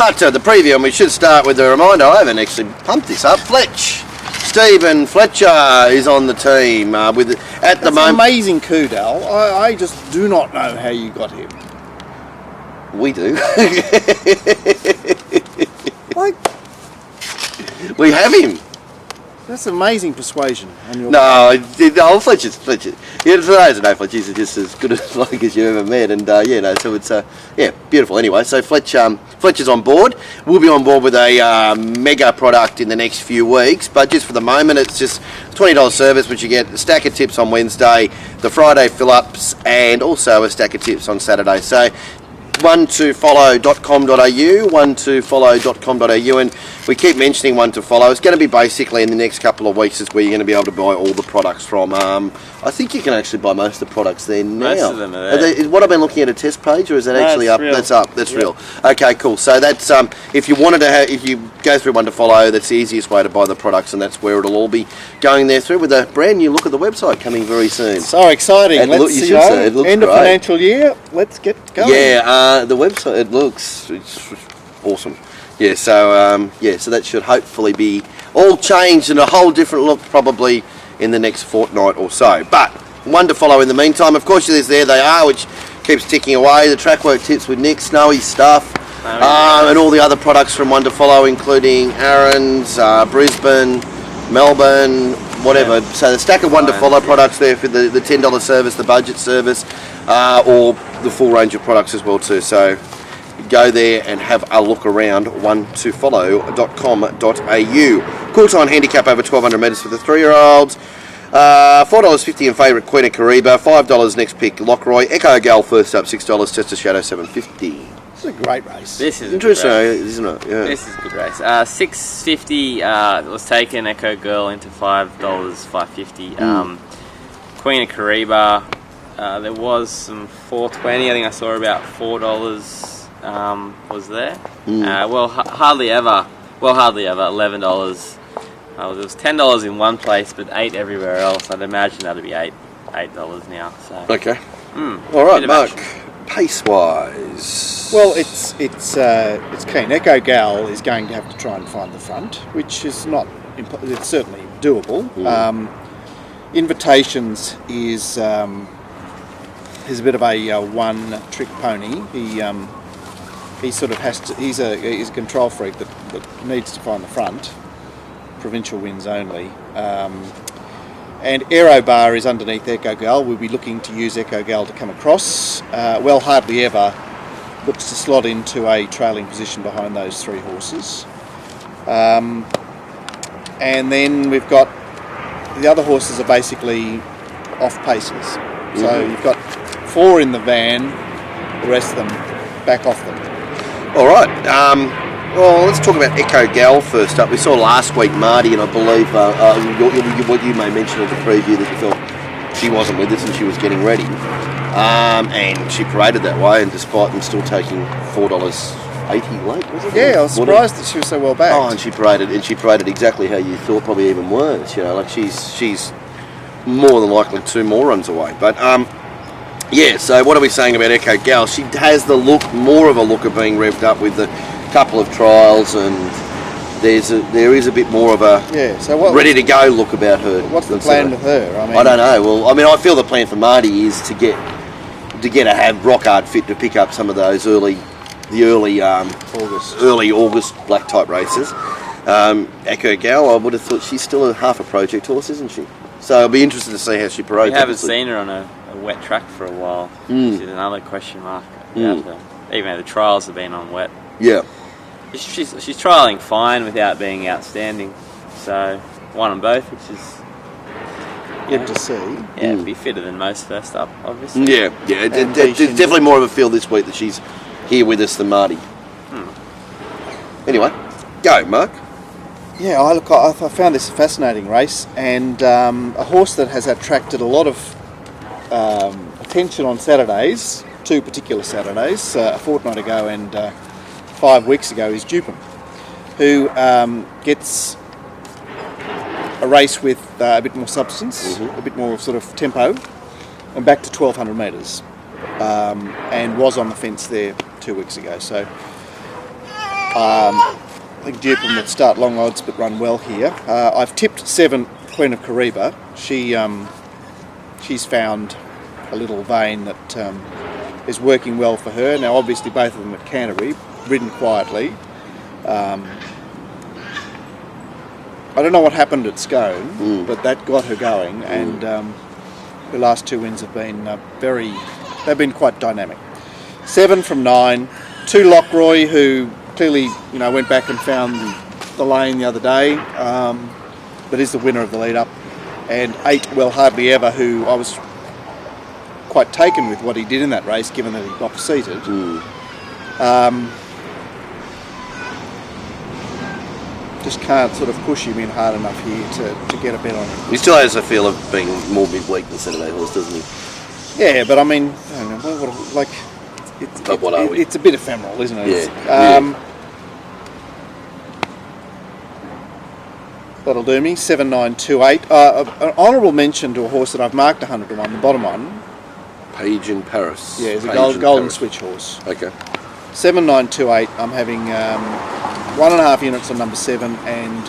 But the preview, and we should start with a reminder. I haven't actually pumped this up. Stephen Fletcher is on the team at the moment. That's amazing coup, Dal. I just do not know how you got him. We do. Like, we have him. that's amazing persuasion on your Fletcher's. Yeah, for those who know Fletcher's just as good as you ever met, and so it's beautiful. Anyway, so Fletcher's on board. We'll be on board with a mega product in the next few weeks, but just for the moment, it's just $20 service, which you get a stack of tips on Wednesday, the Friday fill-ups, and also a stack of tips on Saturday. So one2follow.com.au, and we keep mentioning One2Follow. It's going to be basically in the next couple of weeks is where you're going to be able to buy all the products from. I think you can actually buy most of the products there now. Most of them are there. What I've been looking at a test page, or is that actually up? Real. That's up. That's real. Okay, cool. So that's if you wanted to if you go through One2Follow, that's the easiest way to buy the products, and that's where it'll all be going there through with a brand new look at the website coming very soon. So exciting. It looks End great. of financial year. Let's get going. Yeah, the website, it's awesome. Yeah, so so that should hopefully be all changed and a whole different look probably in the next fortnight or so. But One2Follow in the meantime. Of course, they are, which keeps ticking away. The Trackwork tips with Nick, Snowy stuff, and all the other products from One2Follow, including Aaron's, Brisbane, Melbourne, whatever. Yeah. So the stack of One2Follow products there for the $10 service, the budget service, or the full range of products as well too. So go there and have a look around one2follow.com.au. Cool time handicap over 1,200 metres for the 3-year-olds. $4.50 in favourite Queen of Kariba. $5 next pick Lockroy. Echo Gal first up. $6 Test of Shadow $7.50. This is a great race. This is interesting, isn't it? Yeah. This is a good race. $6.50 was taken. Echo Girl into $5, $5.50. Queen of Kariba. There was some $4.20. I think I saw about $4 was there. Hardly ever. $11. There was $10 in one place, but $8 everywhere else. I'd imagine that'll be $8 now. So. Okay. All right, Mark. Pace wise. Well, it's keen. Echo Gal is going to have to try and find the front, which is not. It's certainly doable. Invitations is a bit of a one-trick pony. He sort of has to. He's a control freak that needs to find the front. Provincial wins only. And Aero Bar is underneath Echo Gal. We'll be looking to use Echo Gal to come across. Hardly Ever looks to slot into a trailing position behind those three horses. And then we've got the other horses are basically off paces. So you've got 4 in the van, the rest of them back off them. All right. Well, let's talk about Echo Gal first up. We saw last week Marty, and I believe what you may mention at the preview that you thought she wasn't with us and she was getting ready. And she paraded that way, and despite them still taking $4.80 late, was it? Yeah, I was surprised that she was so well backed. Oh, and she paraded exactly how you thought, probably even worse. You know, like she's more than likely 2 more runs away. But so what are we saying about Echo Gal? She has more of a look of being revved up with the couple of trials, and there is a bit more of a ready to go look about her. What's the plan with her? I don't know. Well, I feel the plan for Marty is to get have rock hard fit to pick up some of those early August black type races. Echo Gal, I would have thought she's still a half a project horse, isn't she? So I'll be interested to see how she parades. We haven't seen her on a wet track for a while. Which is another question mark. Even though the trials have been on wet. Yeah. She's trialling fine without being outstanding. So one on both, which is good to see. Yeah, it'd be fitter than most first up, obviously. Yeah. There's definitely more of a feel this week that she's here with us than Marty. Anyway, go, Mark. Yeah, I found this a fascinating race, and a horse that has attracted a lot of attention on Saturdays, 2 particular Saturdays, a fortnight ago and 5 weeks ago, is Dupin, who gets a race with a bit more substance, a bit more sort of tempo, and back to 1,200 metres, and was on the fence there 2 weeks ago. So I think Dupin would start long odds but run well here. I've tipped 7 Queen of Kariba. She's found a little vein that is working well for her. Now obviously both of them at Canterbury, ridden quietly. I don't know what happened at Scone, but that got her going, and her last 2 wins have been they've been quite dynamic. 7 from 9, 2 Lockroy, who clearly went back and found the lane the other day, but is the winner of the lead up, and 8 Well Hardly Ever, who I was quite taken with what he did in that race, given that he got seated. Just can't sort of push him in hard enough here to get a bet on him. He still has a feel of being more midweek than Saturday horse, doesn't he? Yeah, but I mean, I don't know, it's a bit ephemeral, isn't it? Yeah. That'll do me. 7928. An honourable mention to a horse that I've marked 100 to 1, the bottom one. Page in Paris. Yeah, it's a Page in golden Paris. switch horse. Okay. 7928. I'm having 1.5 units on number 7 and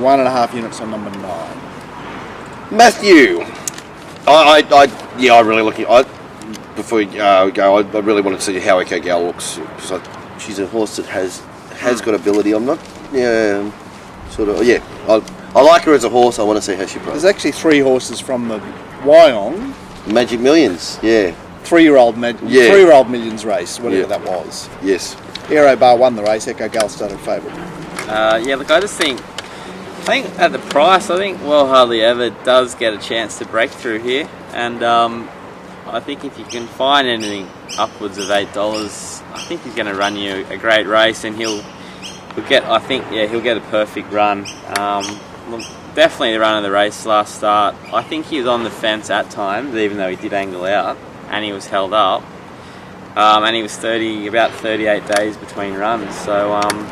1.5 units on number 9. Matthew, I really looking. Before we go, I really want to see how Echo Gal looks, because she's a horse that has got ability. I'm not, I like her as a horse. I want to see how she plays. There's actually 3 horses from the Wyong Magic Millions, yeah. 3-year-old Millions race, whatever that was. Yes. Aero Bar won the race. Echo Gal started favourite. Look, I think at the price, I think Well Hardly Ever does get a chance to break through here, and I think if you can find anything upwards of $8, I think he's going to run you a great race, and he'll get a perfect run. Definitely the run of the race last start. I think he was on the fence at times, even though he did angle out, and he was held up. And he was about 38 days between runs. So I'm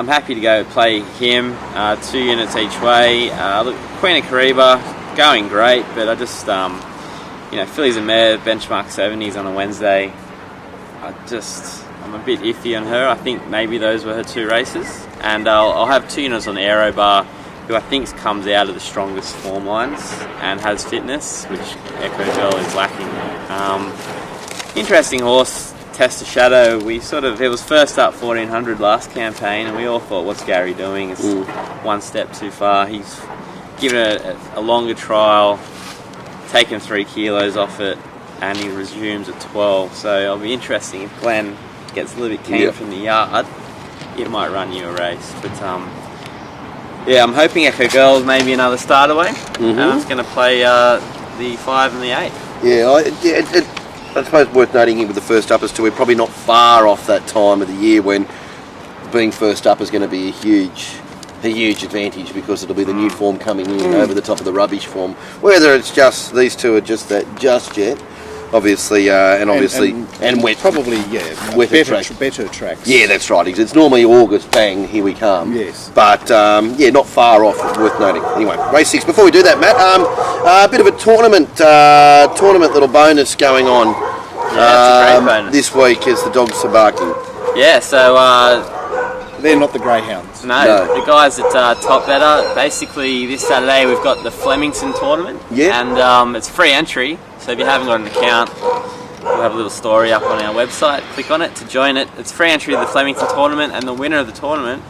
happy to go play him. 2 units each way. Queen of Kariba going great, but I just fillies and mare benchmark 70s on a Wednesday. I'm a bit iffy on her. I think maybe those were her 2 races, and I'll have 2 units on Aero Bar, who I think comes out of the strongest form lines and has fitness, which Echo Girl is lacking. Interesting horse, Test of Shadow. It was first up 1400 last campaign, and we all thought, what's Gary doing? It's one step too far. He's given it a longer trial, taken 3 kilos off it, and he resumes at 12. So it'll be interesting if Glenn gets a little bit keen from the yard. It might run you a race, but I'm hoping Echo Girl is maybe another start away, and I'm just going to play the 5 and the 8. I suppose worth noting here with the first uppers too, we're probably not far off that time of the year when being first up is going to be a huge advantage, because it'll be the new form coming in over the top of the rubbish form. Whether it's just these two are just yet, obviously, and wet, probably wetter better tracks. Yeah, that's right. It's normally August, bang, here we come. Yes. But not far off. Worth noting. Anyway, race 6. Before we do that, Matt, a bit of a tournament little bonus going on. That's a great bonus. This week as the dogs are barking. Yeah, so they're not the greyhounds. No, the guys at Top Better. Basically, this Saturday we've got the Flemington tournament. Yeah. And it's free entry. So if you haven't got an account, we'll have a little story up on our website. Click on it to join it. It's free entry to the Flemington tournament, and the winner of the tournament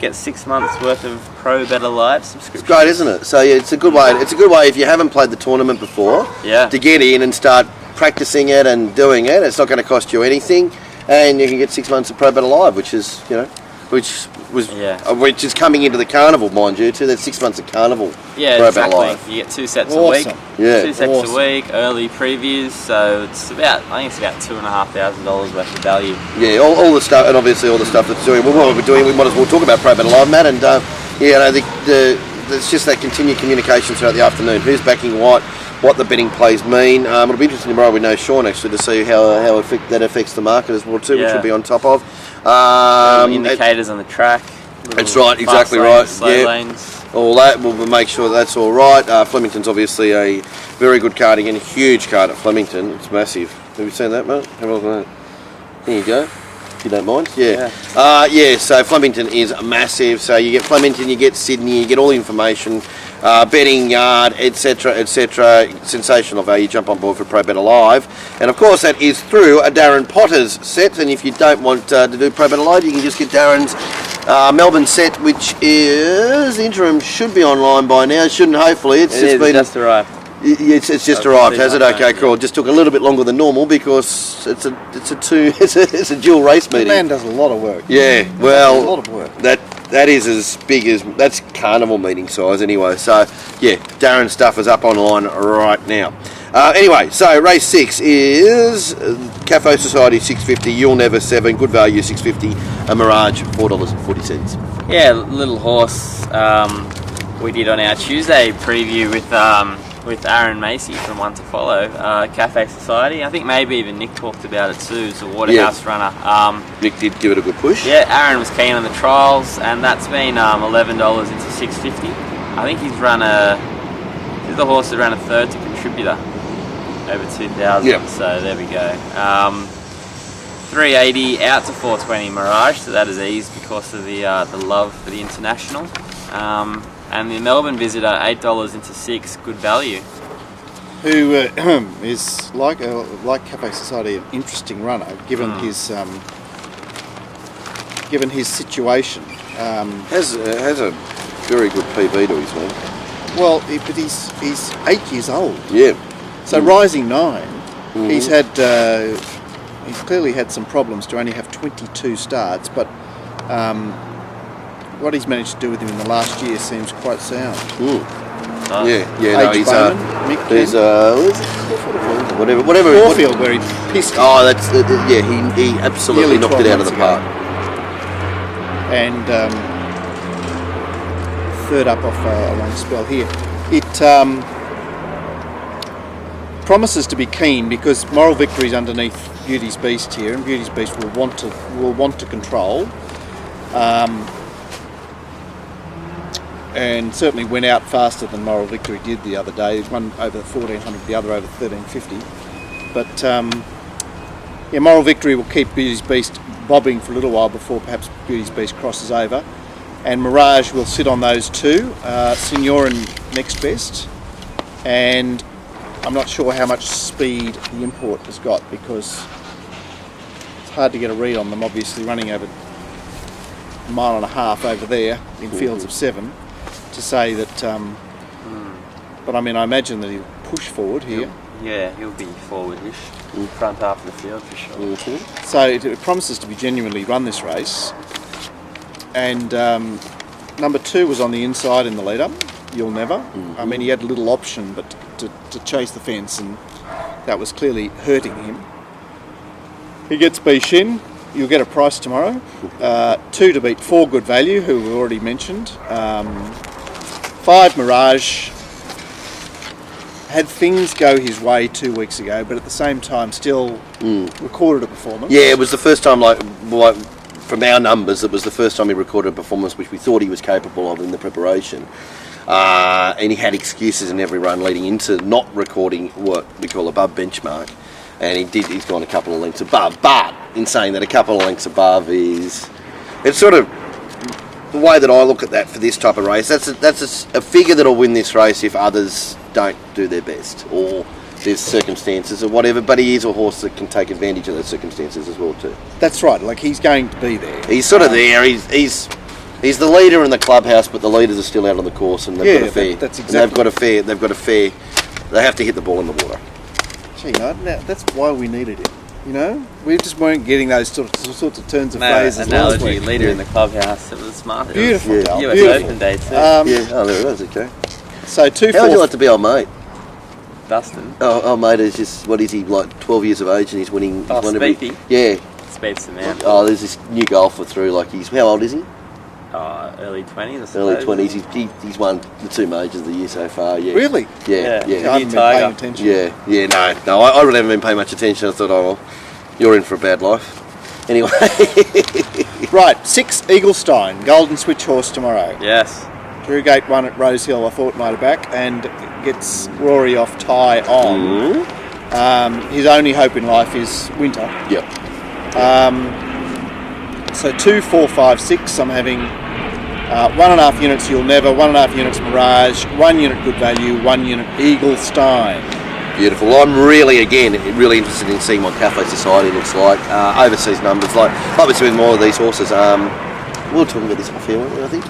gets 6 months worth of Pro Better Live subscription. It's great, isn't it? So yeah, it's a good way. It's a good way if you haven't played the tournament before. Yeah. To get in and start practicing it and doing it. It's not going to cost you anything, and you can get 6 months of Pro Better Live, which is which is coming into the carnival, mind you, too. That's 6 months of carnival. Yeah, Pro exactly. Better Live. You get 2 sets a week. Yeah. 2 sets a week, early previews. So it's about $2,500 worth of value. Yeah, all the stuff, and obviously all the stuff that's doing. Well, what we're doing, we might as well talk about Pro Better Live, Matt. And it's just that continued communication throughout the afternoon. Who's backing what the betting plays mean. It'll be interesting tomorrow with no Sean actually to see how that affects the market as well too, which we'll be on top of. Indicators on the track. That's right, exactly lanes, right. Slow lanes. All that, we'll make sure that's all right. Flemington's obviously a very good card again, a huge card at Flemington. It's massive. Have you seen that, mate? Have a look at that. There you go. if you don't mind. Yeah. So Flemington is massive. So you get Flemington, you get Sydney, you get all the information, betting yard, etc., etc. Sensational value. Jump on board for Pro Bet Alive, and of course that is through a Darren Potter's set. And if you don't want to do Pro Bet Alive, you can just get Darren's Melbourne set, which is the interim should be online by now. Shouldn't, hopefully. It's just arrived. It's just arrived, has it? Okay, cool. It just took a little bit longer than normal because it's a dual race The meeting. man does a lot of work. Yeah, A well, lot of work. that is as big as that's carnival meeting size anyway. So yeah, Darren's stuff is up online right now. Anyway, so race 6 is Cafe Society 650, You'll Never 7, Good Value 650, a Mirage $4.40. Yeah, little horse. We did on our Tuesday preview with Aaron Macy from One to Follow, Cafe Society. I think maybe even Nick talked about it too. It's a Waterhouse runner. Nick did give it a good push. Yeah, Aaron was keen on the trials, and that's been $11 into 650. I think he's the horse that ran a third to contributor over 2,000. Yep. So there we go. 380 out to 420 Mirage, so that is eased because of the love for the international. And the Melbourne visitor, $8 into 6, Good Value. Who is like Cafe Society, an interesting runner given his situation. Has a very good PB to his name. Well, but he's 8 years old. Yeah. So rising 9, he's had he's clearly had some problems to only have 22 starts, but what he's managed to do with him in the last year seems quite sound. Yeah. No, H. he's Bowman, Mick there's Kent, whatever. Caulfield, where he pissed him. Oh, that's he absolutely Nearly knocked it 12 out of the months park. And third up off a long spell here. It promises to be keen because Moral Victory's underneath Beauty's Beast here, and Beauty's Beast will want to control. And certainly went out faster than Moral Victory did the other day. One over 1400, the other over 1350. But Moral Victory will keep Beauty's Beast bobbing for a little while before perhaps Beauty's Beast crosses over. And Mirage will sit on those two. Signorin next best. And I'm not sure how much speed the import has got because it's hard to get a read on them, obviously running over a mile and a half over there in fields of 7 to say that but I mean I imagine that he'll push forward here. Yeah, he'll be forward-ish, front half of the field for sure. So it promises to be genuinely run this race. And number 2 was on the inside in the lead-up, You'll Never. I mean he had a little option but to chase the fence, and that was clearly hurting him. He gets Bishin. You'll get a price tomorrow. 2 to beat 4 Good Value, who we already mentioned. 5 Mirage. Had things go his way 2 weeks ago, but at the same time still recorded a performance. Yeah, it was the first time, like from our numbers, it was the first time he recorded a performance which we thought he was capable of in the preparation. And he had excuses in every run leading into not recording what we call above benchmark. And he's gone a couple of lengths above. But in saying that a couple of lengths above it's sort of the way that I look at that for this type of race. That's a figure that'll win this race if others don't do their best or there's circumstances or whatever. But he is a horse that can take advantage of those circumstances as well too. That's right. Like he's going to be there. He's sort of there. He's the leader in the clubhouse, but the leaders are still out on the course, and they've got a fair. That's exactly. And they've got a fair. They have to hit the ball in the water. Gee, that's why we needed him. You know, we just weren't getting those sorts of turns of phrase. Analogy, leader in the clubhouse. It was smart. Beautiful. Yeah. US Beautiful. Open day too. Yeah. Oh, there it is. Okay. So 2 How would you 4. like to be our mate? Dustin. Oh, mate is just, what is he, like 12 years of age and he's winning. Oh, he's won every- Speethy? Yeah. Speed's the man. Oh, there's this new golfer through, like how old is he? Early 20s, I suppose. Early 20s. He's won the 2 majors of the year so far, yeah. Really? Yeah. Yeah. I haven't been Tiger. paying attention. Yeah, no, I really haven't been paying much attention. I thought, oh, well, you're in for a bad life. Anyway. Right, 6 Eaglestein, Golden Switch horse tomorrow. Yes. Drew Gate 1 at Rosehill a fortnight back and gets Rory off tie on. His only hope in life is winter. Yep. So 2, 4, 5, 6. I'm having 1.5 units You'll Never, 1.5 units Mirage, 1 unit Good Value, 1 unit Eagle Stein. Beautiful. I'm really really interested in seeing what Cafe Society looks like. Overseas numbers, like we're seeing more of these horses. We were talking about this off here, weren't we, I think.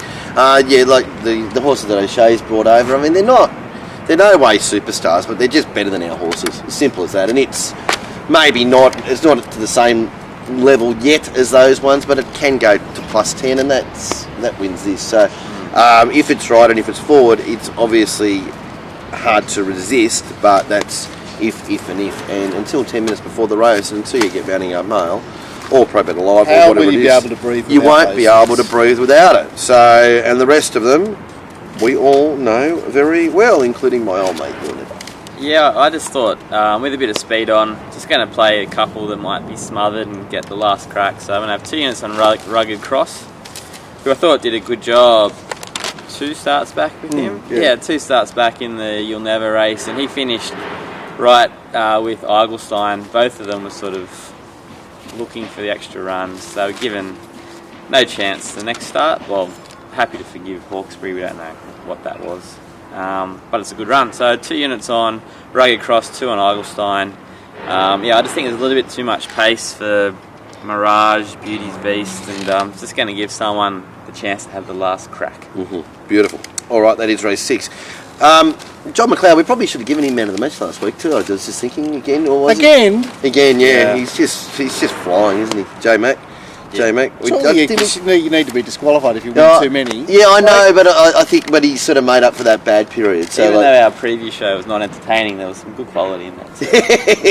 Yeah, like the horses that O'Shea's brought over. I mean, they're no way superstars, but they're just better than our horses. As simple as that. And it's maybe not. It's not to the same level yet as those ones, but it can go to +10, and that wins this. So if it's right and if it's forward, it's obviously hard to resist, but that's if and until 10 minutes before the race, and until you get Bounding Up Mail or Pro Bet Alive or whatever will you it be is, able to breathe you without won't be those? able to breathe without it. So, and the rest of them we all know very well, including my old mate Gordon. Yeah, I just thought with a bit of speed on, just going to play a couple that might be smothered and get the last crack. So I'm going to have 2 units on Rugged Cross, who I thought did a good job 2 starts back with him. Yeah, 2 starts back in the You'll Never race, and he finished right with Eigelstein. Both of them were sort of looking for the extra runs. They were given no chance the next start. Well, happy to forgive Hawkesbury, we don't know what that was. But it's a good run. So 2 units on Rugged Cross, 2 on Eigelstein. Yeah, I just think there's a little bit too much pace for Mirage, Beauty's Beast, and it's just going to give someone the chance to have the last crack. Beautiful. All right, that is race 6. John McLeod, we probably should have given him man of the match last week too. I was just thinking again, or was Again? Again, yeah. Yeah. He's just flying, isn't he, J Mac? J Mac. Surely you need to be disqualified if you win too many. Yeah, I know, but I think, but he sort of made up for that bad period. So Even like, though our preview show was not entertaining, there was some good quality in that. So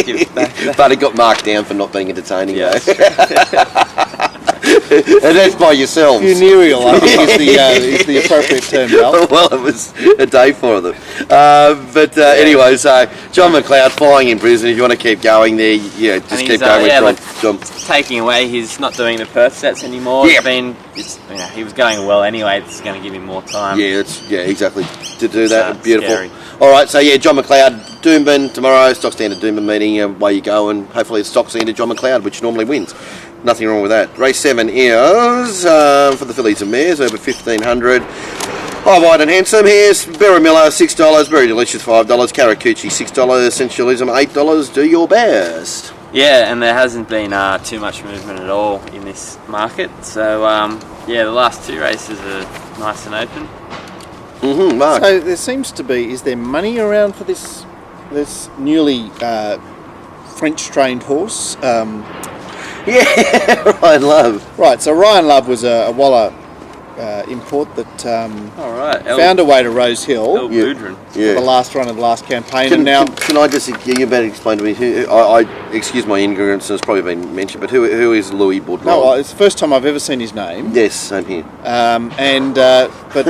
give it back. but it got marked down for not being entertaining. Yeah, though. And that's by yourselves. Funereal, I think, is the appropriate term, Val. Well, it was a day for them. Anyway, so John McLeod flying in Brisbane. If you want to keep going there, yeah, just And keep he's, going yeah, with John. Taking away, he's not doing the Perth sets anymore. Yeah. He was going well anyway. It's going to give him more time. Yeah, exactly. To do that, So beautiful. scary. All right, so yeah, John McLeod, Doomben tomorrow, stock standard Doomben meeting. Away you go, and hopefully it's stock standard John McLeod, which normally wins. Nothing wrong with that. Race 7 is for the fillies and mares over 1,500. High, Wide and Handsome. Here's Berry Miller, $6. Very Delicious, $5. Karakuchi, $6. Sensualism, $8. Do your best. Yeah, and there hasn't been too much movement at all in this market. So yeah, the last 2 races are nice and open. Mark. So there seems to be, is there money around for this newly French-trained horse? Yeah, Ryan Love. Right, so Ryan Love was a Waller import that All right, found a way to Rose Hill El Yeah. Boudrin. for the Yeah. last run of the last campaign, and now Can I just, you better explain to me, I excuse my ignorance, and it's probably been mentioned, but who is Louis Boudreau? no, it's the first time I've ever seen his name. Yes, same here. But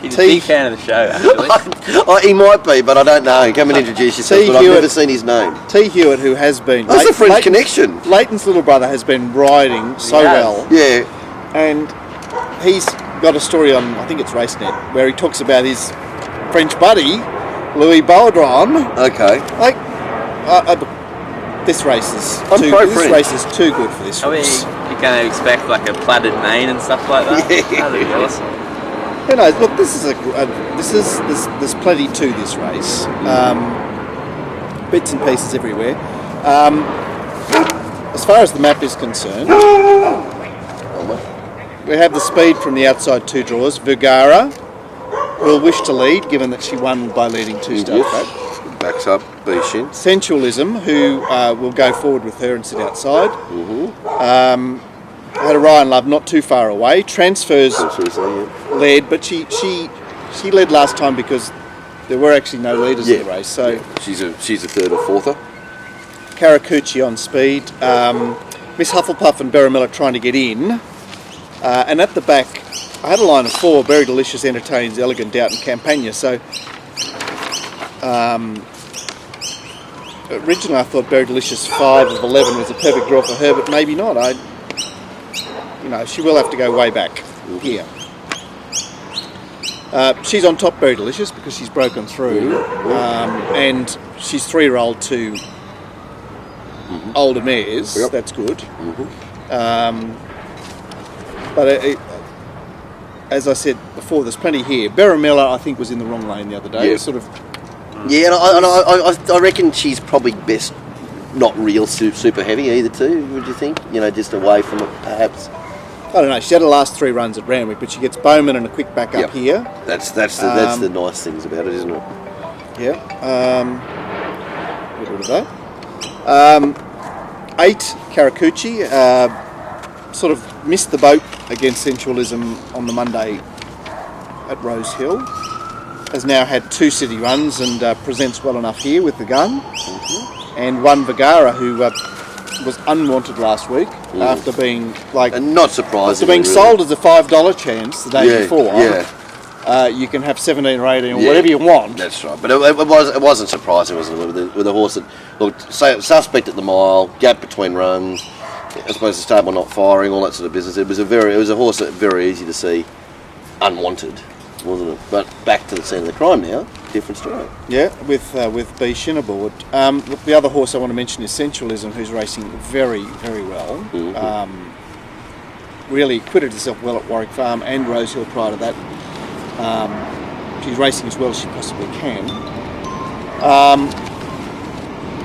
He's a big fan of the show, actually. He might be, but I don't know. Come and introduce yourself, T. but I've Hewitt. never seen his name. T. Hewitt, who has been That's a French Leighton- connection. Leighton's little brother, has been riding so He has. well, Yeah. and he's got a story on, I think it's RaceNet, where he talks about his French buddy Louis Baudron. Okay. Like, this race is I'm pro this French. race is too good for this I mean, horse. you're going to expect like a plaited mane and stuff like that. Yeah. That'd be awesome. Who knows? Look, there's plenty to this race. Bits and pieces everywhere. As far as the map is concerned, we have the speed from the outside 2 draws. Vergara will wish to lead, given that she won by leading 2 starts back. Backs up Bishin. Sensualism, who will go forward with her and sit outside. Had a Ryan Love not too far away. Transfers led, but she led last time because there were actually no leaders in the race. So she's a third or fourther. Karakuchi on speed. Miss Hufflepuff and Berrimilla trying to get in. And at the back, I had a line of 4, Very Delicious, Entertains, Elegant, Doubt and Campagna. So originally I thought Very Delicious 5 of 11 was a perfect draw for her, but maybe not. She will have to go way back here. She's on top, Very Delicious, because she's broken through, and she's 3-year-old to older mares. Yep. That's good. But as I said before, there's plenty here. Barramilla, I think, was in the wrong lane the other day. Yeah. Sort of. Yeah, and I reckon she's probably best not real super heavy either too, would you think? You know, just away from it perhaps. I don't know. She had her last 3 runs at Randwick, but she gets Bowman and a quick back up here. That's the nice things about it, isn't it? Yeah. Get rid of that. 8, Karakuchi. Sort of missed the boat against Sensualism on the Monday at Rose Hill. Has now had 2 city runs and presents well enough here with the gun. Mm-hmm. And 1 Vergara, who was unwanted last week after being and not surprising. After being sold as a $5 chance the day before. Yeah. You can have 17 or 18 or whatever you want. That's right, but it wasn't surprising, was it? With a horse that looked suspect at the mile, gap between runs. I suppose the stable not firing, all that sort of business. It was a horse that very easy to see unwanted, wasn't it? But back to the scene of the crime now, different story. Yeah, with B Shin aboard. The other horse I want to mention is Sensualism, who's racing very, very well. Mm-hmm. Really acquitted herself well at Warwick Farm and Rose Hill prior to that. She's racing as well as she possibly can.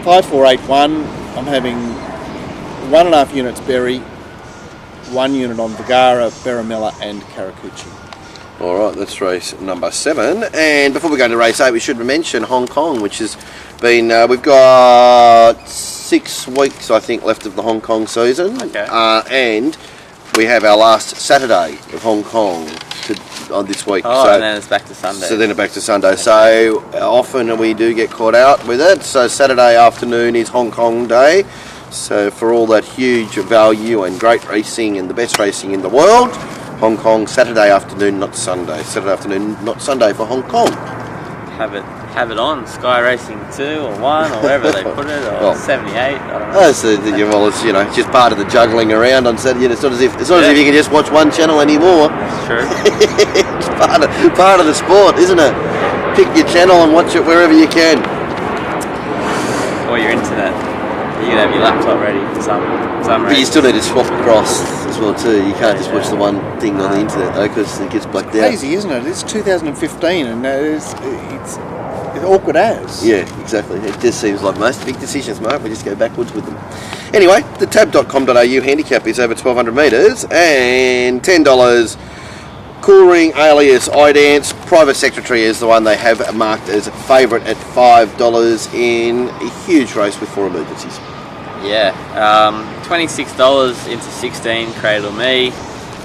5481. I'm having 1.5 units Berry, 1 unit on Vergara, Barramilla and Karakuchi. Alright, that's race number 7. And before we go into race 8, we should mention Hong Kong, which has been, we've got 6 weeks, I think, left of the Hong Kong season. Okay. And we have our last Saturday of Hong Kong this week. Oh, so, and then it's back to Sunday. So then it's back to Sunday. So often we do get caught out with it. So Saturday afternoon is Hong Kong Day. So for all that huge value and great racing and the best racing in the world, Hong Kong Saturday afternoon, not Sunday. Saturday afternoon, not Sunday for Hong Kong. Have it on Sky Racing 2 or 1 or wherever they put it, or 78. I don't know. It's just part of the juggling around on Saturday. It's not as if you can just watch one channel anymore. That's true. It's part of the sport, isn't it? Pick your channel and watch it wherever you can. Or your internet. You can have your laptop ready for some But you race. still need to swap across as well too. You can't just watch the one thing on the internet though, because it gets blacked out. Crazy, isn't it? It's 2015 and it's awkward as. Yeah, exactly. It just seems like most big decisions, mate. We just go backwards with them. Anyway, the tab.com.au handicap is over 1,200 metres and $10. Cool Ring alias iDance. Private Secretary is the one they have marked as favourite at $5 in a huge race with 4 emergencies. Yeah, $26 into 16, Cradle Me,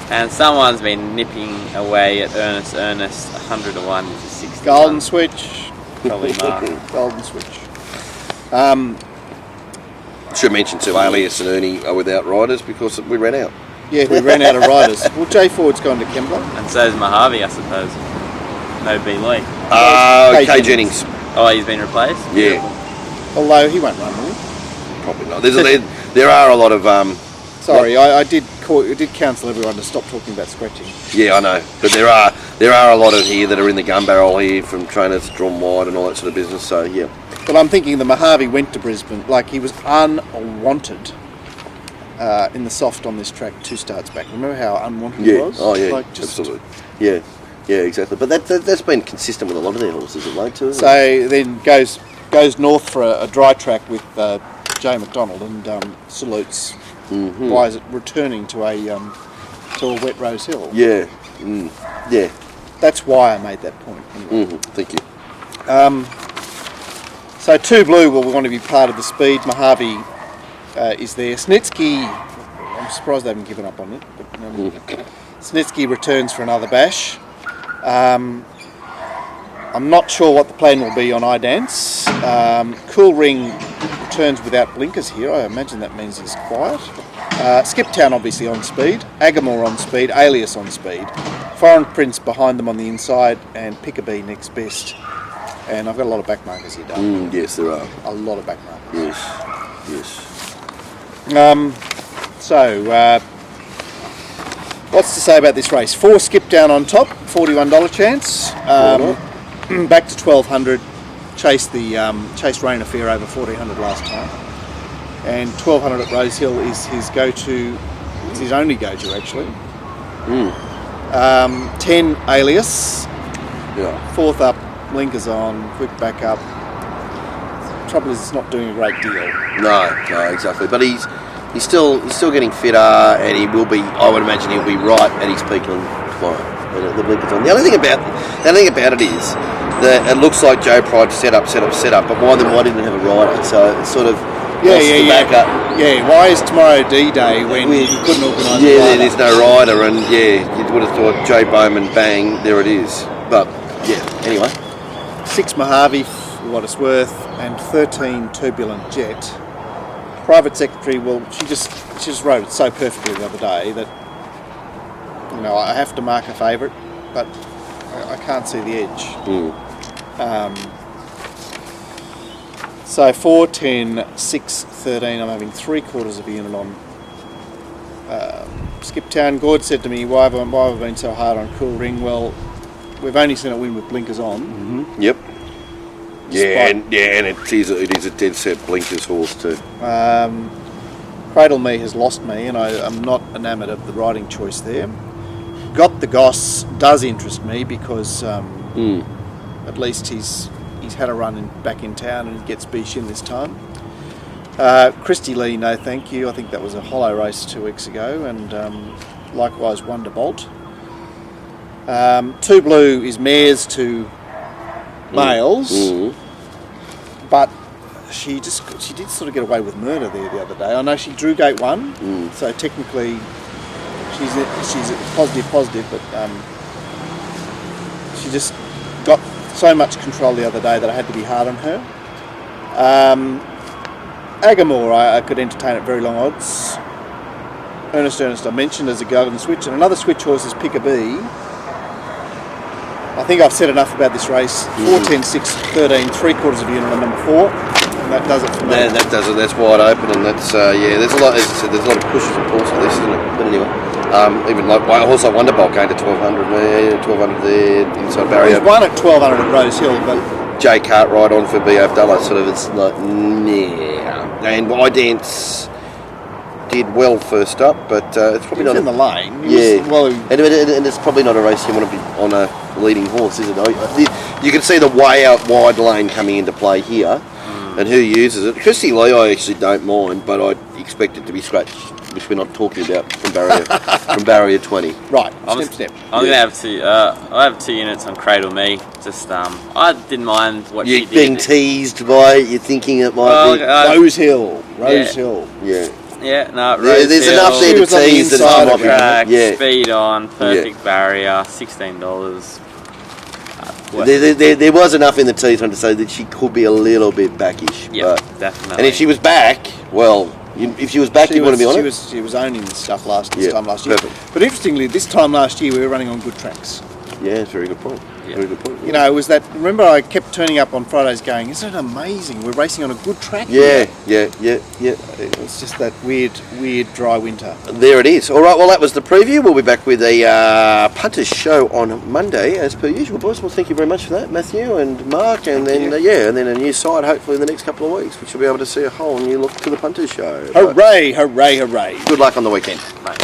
and someone's been nipping away at Ernest, 100 to 1 into 60. Golden Switch. Probably Mark. Golden Switch. Should mention too, Alias and Ernie are without riders because we ran out. Yeah, we ran out of riders. Well, Jay Ford's gone to Kembla. And so's Mojave, I suppose. No B. Lee. Kay Jennings. Oh, he's been replaced? Yeah, Although he won't run, will he? probably not. There are a lot of... Sorry, I did counsel everyone to stop talking about scratching. Yeah, I know. But there are a lot of here that are in the gun barrel here from trainers drawn wide and all that sort of business. So, yeah. But I'm thinking the Mojave went to Brisbane, like he was unwanted in the soft on this track 2 starts back. Remember how unwanted he was? Oh, yeah, Like, just, absolutely. Yeah, exactly. But that's been consistent with a lot of their horses of late too, isn't So it? then goes north for a dry track with Jay McDonald and salutes. Mm-hmm. Why is it returning to a wet Rose Hill? Yeah, yeah. That's why I made that point. Anyway. Thank you. So 2 Blue will want to be part of the speed. Mojave is there. Snitsky, I'm surprised they haven't given up on it. But, Snitsky returns for another bash. I'm not sure what the plan will be on iDance. Cool Ring returns without blinkers here. I imagine that means he's quiet. Skiptown obviously on speed. Agamore on speed. Alias on speed. Foreign Prince behind them on the inside. And Pickabee next best. And I've got a lot of back markers here, Doug. Yes, there are. A lot of back markers. Yes. What's to say about this race? 4 Skipdown on top, $41 chance. Back to 1,200. Chased Rain Affair over 1,400 last time. And 1,200 at Rose Hill is his go-to his only go-to actually. Mm. 10 Alias, Yeah. 4th up, blinkers on, quick back up. Trouble is, it's not doing a great deal. No, exactly. But he's still getting fitter, and he will be. I would imagine he'll be right at his peak on tomorrow. The blinkers on. The only thing about it is that it looks like Joe Pride set up, but why didn't have a rider? So it's sort of the backup. Yeah, why is tomorrow D-Day when you couldn't organise a rider? There's no rider, and you would have thought Joe Bowman, bang, there it is. But anyway. 6 Mojave, for what it's worth, and 13 Turbulent Jet. Private secretary, well, she just wrote it so perfectly the other day that I have to mark a favourite, but I can't see the edge. So 4, 10, 6, 13. I'm having 3/4 of a unit on Skiptown. Gord said to me, "Why have I been so hard on Cool Ring?" Well, we've only seen it win with blinkers on. Mm-hmm. Yep. And it is a dead set blinkers horse too. Cradle Me has lost me, and I'm not enamoured of the riding choice there. Got the Goss does interest me because at least he's had a run back in town and he gets Bishin this time. Christy Lee, no thank you. I think that was a hollow race 2 weeks ago, and likewise Wonderbolt. 2 Blue is mares to males, but she did sort of get away with murder there the other day. I know she drew gate 1, so technically she's positive, but she just got so much control the other day that I had to be hard on her. Agamore, I could entertain at very long odds. Ernest I mentioned as a golden switch, and another switch horse is Pickabee. I think I've said enough about this race. 4, 10, 6, 13, 3/4 of a unit on number 4. And that does it for me. That does it. That's wide open, and that's there's a lot. As I said, there's a lot of pushes and pulls for this, isn't it? But anyway, even like also Wonderbolt going to 1200 there, 1200 there inside barrier. He's won at 1200 at Rose Hill, but Jay Cartwright on for B. Abdallah. Sort of, it's like and Idance did well first up, but it's probably not in the lane. And it's probably not a race you want to be on a leading horse, is it? You can see the way out wide lane coming into play here, and who uses it. Christy Lee, I actually don't mind, but I expect it to be scratched, which we're not talking about from barrier 20. Right, I'm step. gonna have two. I have 2 units on Cradle Me. Just I didn't mind what she You're did. being teased by it. You're thinking it might be Rose Hill. Yeah. Yeah, no, There's enough there to tease that inside it's of track, yeah. speed on, perfect barrier, $16. There was enough in the tease to say that she could be a little bit backish. Yeah, but, definitely. and if she was back, well, if she was back, you want to be on it. She was owning the stuff this time last year. Perfect. But interestingly, this time last year we were running on good tracks. Yeah, it's a very good point. Yeah. Very good point. You know, it was that. Remember, I kept turning up on Fridays going, "Isn't it amazing? We're racing on a good track." Yeah. It's just that weird dry winter. There it is. All right, well, that was the preview. We'll be back with a Punters show on Monday, as per usual, boys. Well, thank you very much for that, Matthew and Mark, and then and then a new side hopefully in the next couple of weeks, which will be able to see a whole new look to the Punters show. Hooray! Hooray! Hooray! Good luck on the weekend. Mate.